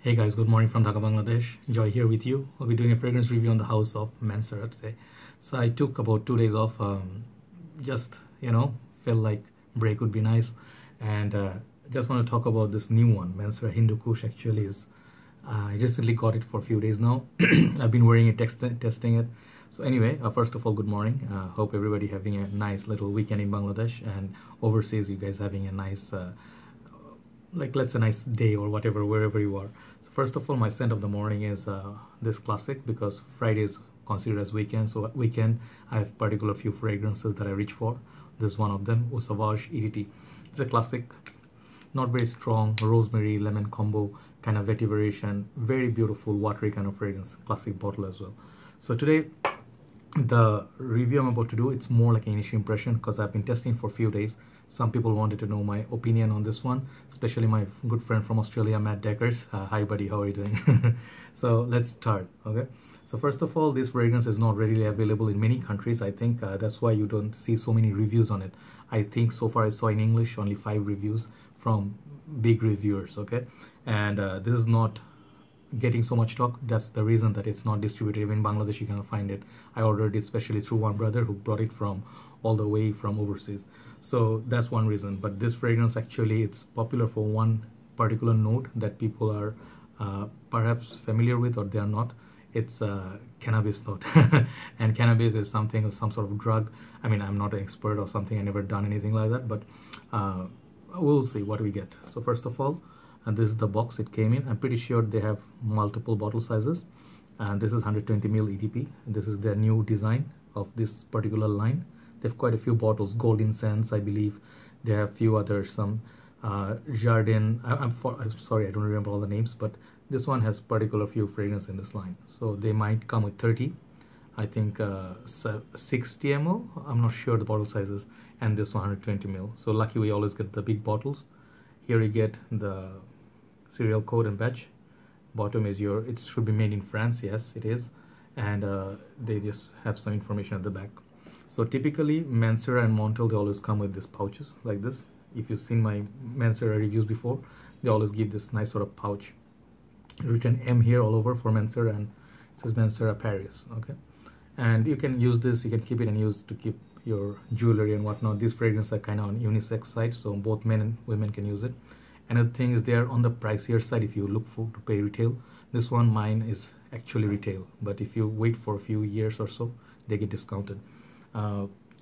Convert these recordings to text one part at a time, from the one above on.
Hey guys, good morning from Dhaka, Bangladesh. Joy here with you. I'll be doing a fragrance review on the house of Mancera today. So I took about 2 days off, just, felt like break would be nice. And just want to talk about this new one, Mancera Hindu Kush actually is. I recently got it for a few days now. I've been wearing it, testing it. So anyway, first of all, good morning. Hope everybody having a nice little weekend in Bangladesh, and overseas you guys having a nice let's say nice day or whatever, wherever you are. So first of all, my scent of the morning is this classic, because Friday is considered as weekend. So weekend I have particular few fragrances that I reach for. This is one of them, Eau Sauvage EDT. It's a classic, not very strong, rosemary lemon combo kind of vetiveration, very beautiful watery kind of fragrance, classic bottle as well. So today the review I'm about to do, it's more like an initial impression because I've been testing for a few days. Some people wanted to know my opinion on this one, especially my good friend from Australia, Matt Deckers. Hi buddy, how are you doing? So let's start, okay? So first of all, this fragrance is not readily available in many countries. I think that's why you don't see so many reviews on it. I think so far I saw in English only 5 reviews from big reviewers, okay? And this is not getting so much talk. That's the reason that it's not distributed. Even in Bangladesh you cannot find it. I ordered it especially through one brother who brought it from all the way from overseas. So that's one reason. But this fragrance actually, it's popular for one particular note that people are perhaps familiar with, or they are not. It's a cannabis note. And cannabis is something, some sort of drug. I mean, I'm not an expert or something, I never done anything like that, but we'll see what we get. So first of all, and this is the box it came in. I'm pretty sure they have multiple bottle sizes, and this is 120 ml EDP. This is their new design of this particular line. They have quite a few bottles, Gold Incense, I believe. They have few others, some Jardin. I'm sorry, I don't remember all the names, but this one has particular few fragrance in this line. So they might come with 30, I think 60 ml. I'm not sure the bottle sizes, and this 120 ml. So lucky we always get the big bottles. Here you get the serial code and batch. Bottom is your, it should be made in France, yes it is, and they just have some information at the back. So typically Mancera and Montel, they always come with these pouches like this. If you've seen my Mancera reviews before, they always give this nice sort of pouch, written M here all over for Mancera, and it says Mancera Paris, okay? And you can use this, you can keep it and use to keep your jewelry and whatnot. These fragrances are kind of on unisex side, so both men and women can use it. Another thing is, they are on the pricier side if you look for to pay retail. This one, mine is actually retail, but if you wait for a few years or so, they get discounted.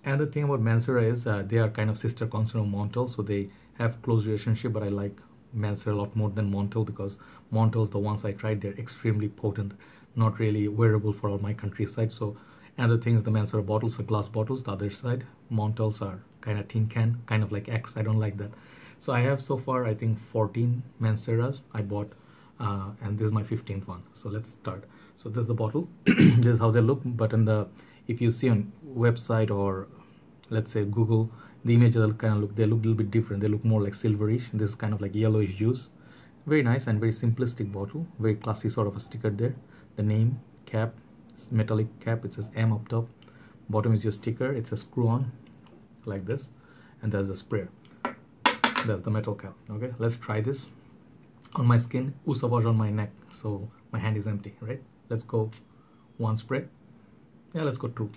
Another thing about Mancera is they are kind of sister concern of Montel, so they have close relationship, but I like Mancera a lot more than Montel, because Montel's, the ones I tried, they're extremely potent, not really wearable for all my countryside. So another thing is the Mancera bottles are glass bottles, the other side Montels are kind of tin can, kind of like X. I don't like that. So I have so far I think 14 Manceras I bought, and this is my 15th one. So let's start. So this is the bottle. This is how they look, but in the, if you see on website or let's say Google, the images will kind of look, they look a little bit different. They look more like silverish. This is kind of like yellowish juice. Very nice and very simplistic bottle, very classy sort of a sticker there. The name, cap, metallic cap, it says M up top. Bottom is your sticker, it's a screw on like this, and there's a sprayer. That's the metal cap. Okay, let's try this on my skin. Eau Sauvage on my neck, so my hand is empty, right? Let's go 1 spray. Yeah, let's go 2.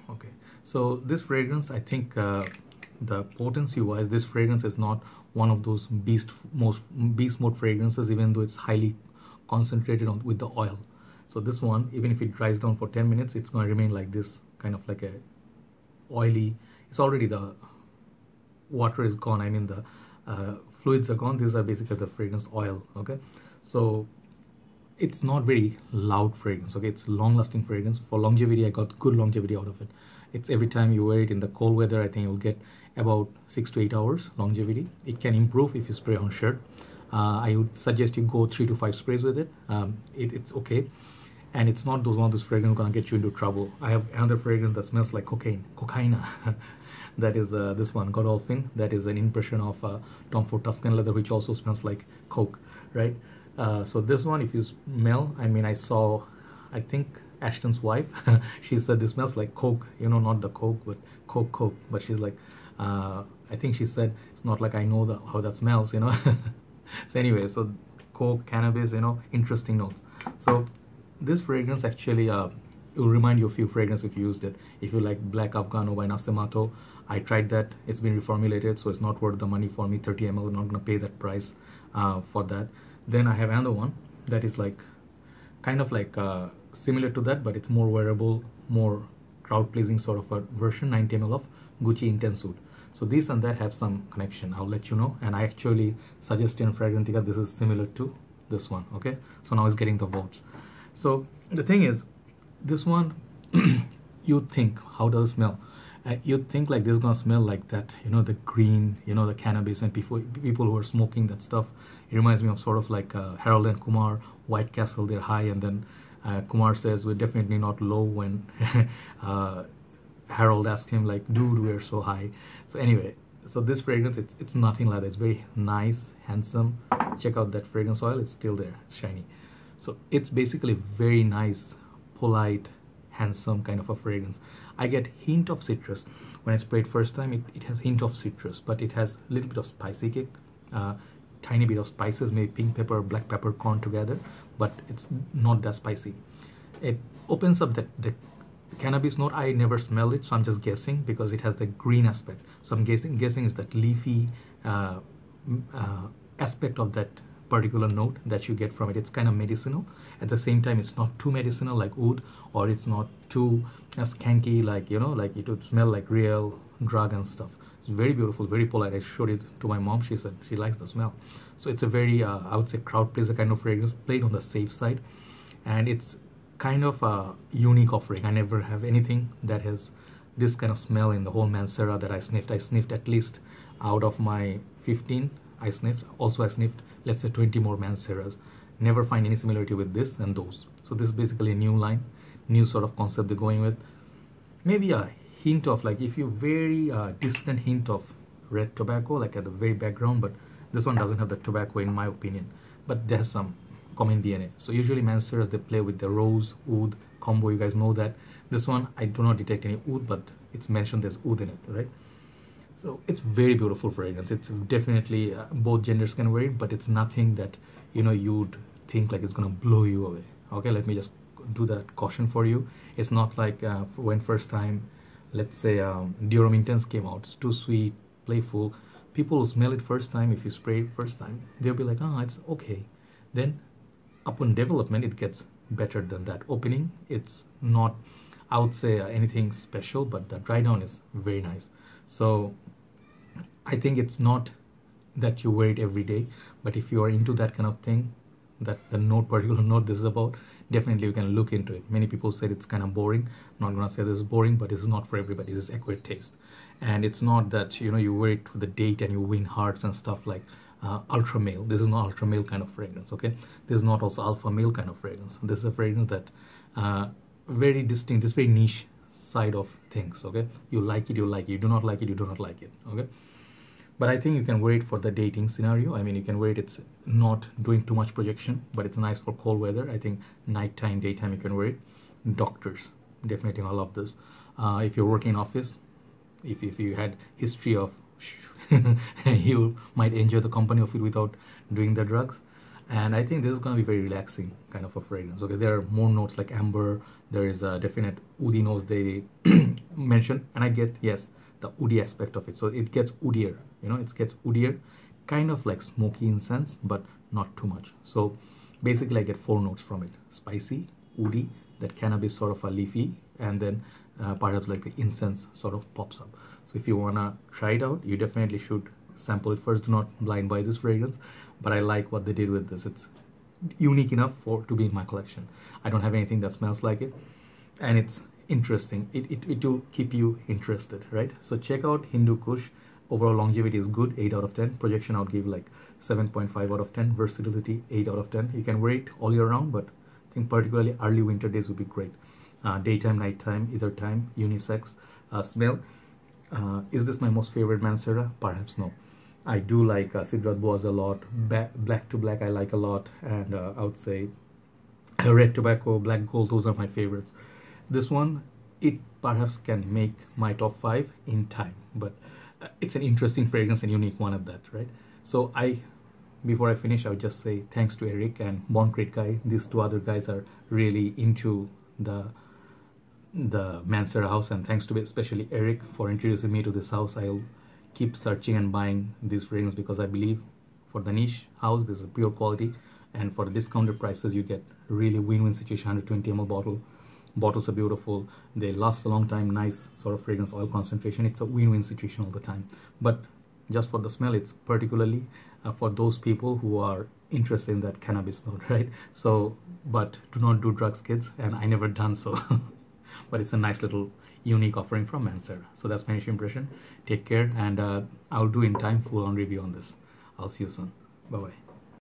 Okay, so this fragrance, I think the potency wise, this fragrance is not one of those beast mode fragrances, even though it's highly concentrated on with the oil. So this one, even if it dries down for 10 minutes, it's going to remain like this, kind of like a oily, it's already, the water is gone, I mean the fluids are gone. These are basically the fragrance oil, okay? So it's not very loud fragrance, okay? It's long lasting fragrance. For longevity, I got good longevity out of it. It's every time you wear it in the cold weather, I think you'll get about 6 to 8 hours longevity. It can improve if you spray on shirt. I would suggest you go 3 to 5 sprays with it. It's okay. And it's not one of those fragrances gonna get you into trouble. I have another fragrance that smells like cocaina. That is this one, Godolphin. That is an impression of Tom Ford Tuscan leather, which also smells like coke, right? So this one, if you smell, I mean, I saw, I think Ashton's wife, she said this smells like coke, you know, not the coke, but coke. But she's like, I think she said, it's not like I know how that smells, you know. So anyway, so coke, cannabis, interesting notes. So this fragrance actually it will remind you of a few fragrances if you used it. If you like Black Afgano by Nasemato, I tried that. It's been reformulated, so it's not worth the money for me. 30 ml, I'm not gonna pay that price for that. Then I have another one that is like kind of like similar to that, but it's more wearable, more crowd pleasing sort of a version. 90 ml of Gucci Intense Oud. So this and that have some connection, I'll let you know. And I actually suggested in Fragrantica this is similar to this one. Okay, so now it's getting the votes. So the thing is, this one you think, how does it smell? You'd think like this is gonna smell like that, the green, the cannabis, and people who are smoking that stuff. It reminds me of sort of like Harold and Kumar, White Castle, they're high, and then Kumar says we're definitely not low when Harold asked him like, dude, we're so high. So anyway, so this fragrance, it's nothing like that. It's very nice, handsome. Check out that fragrance oil, it's still there, it's shiny. So it's basically very nice, polite, handsome kind of a fragrance. I get hint of citrus. When I spray it first time, it has hint of citrus, but it has a little bit of spicy kick, tiny bit of spices, maybe pink pepper, black peppercorn together, but it's not that spicy. It opens up the cannabis note. I never smell it, so I'm just guessing because it has the green aspect. So I'm guessing is that leafy aspect of that particular note that you get from it. It's kind of medicinal. At the same time, it's not too medicinal like oud, or it's not too skanky like, like it would smell like real drug and stuff. It's very beautiful, very polite. I showed it to my mom. She said she likes the smell. So it's a very, I would say, crowd pleaser kind of fragrance, played on the safe side. And it's kind of a unique offering. I never have anything that has this kind of smell in the whole Mancera that I sniffed. I sniffed at least out of my 15 I sniffed. Also I sniffed, let's say, 20 more Manceras. Never find any similarity with this and those. So this is basically a new line, new sort of concept they're going with. Maybe a hint of, like, if you very distant hint of red tobacco, like at the very background, but this one doesn't have the tobacco in my opinion, but there's some common DNA. So usually Manceras, they play with the rose oud combo, you guys know that. This one I do not detect any oud, but it's mentioned there's oud in it, right? So it's very beautiful fragrance. It's definitely both genders can wear it, but it's nothing that you'd think like it's gonna blow you away. Okay, let me just do that caution for you. It's not like when first time, let's say Dior Intense came out, it's too sweet, playful. People who smell it first time, if you spray it first time, they'll be like, oh, it's okay. Then upon development, it gets better than that. Opening, it's not, I would say, anything special, but the dry down is very nice. So I think it's not that you wear it every day, but if you are into that kind of thing, that the particular note this is about, definitely you can look into it. Many people said it's kind of boring. I'm not gonna say this is boring, but this is not for everybody. This is acquired taste, and it's not that you wear it to the date and you win hearts and stuff like ultra male. This is not ultra male kind of fragrance. Okay, this is not also alpha male kind of fragrance. This is a fragrance that very distinct, this very niche side of things. Okay, you like it, you like it. You do not like it, you do not like it. Okay, but I think you can wear it for the dating scenario. I mean, you can wear it, it's not doing too much projection, but it's nice for cold weather. I think nighttime, daytime you can wear it. Doctors definitely I love this. If you're working in office, if you had history of you might enjoy the company of it without doing the drugs. And I think this is going to be very relaxing kind of a fragrance. Okay, there are more notes like amber. There is a definite oudi notes they mentioned, and I get, yes, the oudi aspect of it. So it gets oodier, it gets oodier, kind of like smoky incense, but not too much. So basically I get 4 notes from it: spicy, oudi, that cannabis sort of a leafy, and then perhaps like the incense sort of pops up. So if you wanna try it out, you definitely should sample it first. Do not blind buy this fragrance, but I like what they did with this. It's unique enough to be in my collection. I don't have anything that smells like it, and it's interesting. It will keep you interested, right? So check out Hindu Kush. Overall longevity is good, 8 out of 10. Projection I would give like 7.5 out of 10. Versatility 8 out of 10. You can wear it all year round, but I think particularly early winter days would be great. Daytime, nighttime, either time, unisex. Smell. Is this my most favorite Mancera? Perhaps no. I do like Sidrat Boaz a lot. Black to Black I like a lot, and I would say Red Tobacco, Black Gold, those are my favorites. This one, it perhaps can make my top 5 in time, but it's an interesting fragrance and unique one at that, right? So I before I finish, I would just say thanks to Eric and Bon Crate Guy. These two other guys are really into the Mancera house, and thanks to especially Eric for introducing me to this house. I'll keep searching and buying these fragrances because I believe for the niche house this is pure quality, and for the discounted prices you get really win-win situation. 120 ml bottle. Bottles are beautiful, they last a long time, nice sort of fragrance oil concentration. It's a win-win situation all the time. But just for the smell, it's particularly for those people who are interested in that cannabis note, right? So, but do not do drugs, kids, and I never done so. But it's a nice little unique offering from Mancera. So that's my initial impression. Take care, and I'll do in time full-on review on this. I'll see you soon. Bye-bye.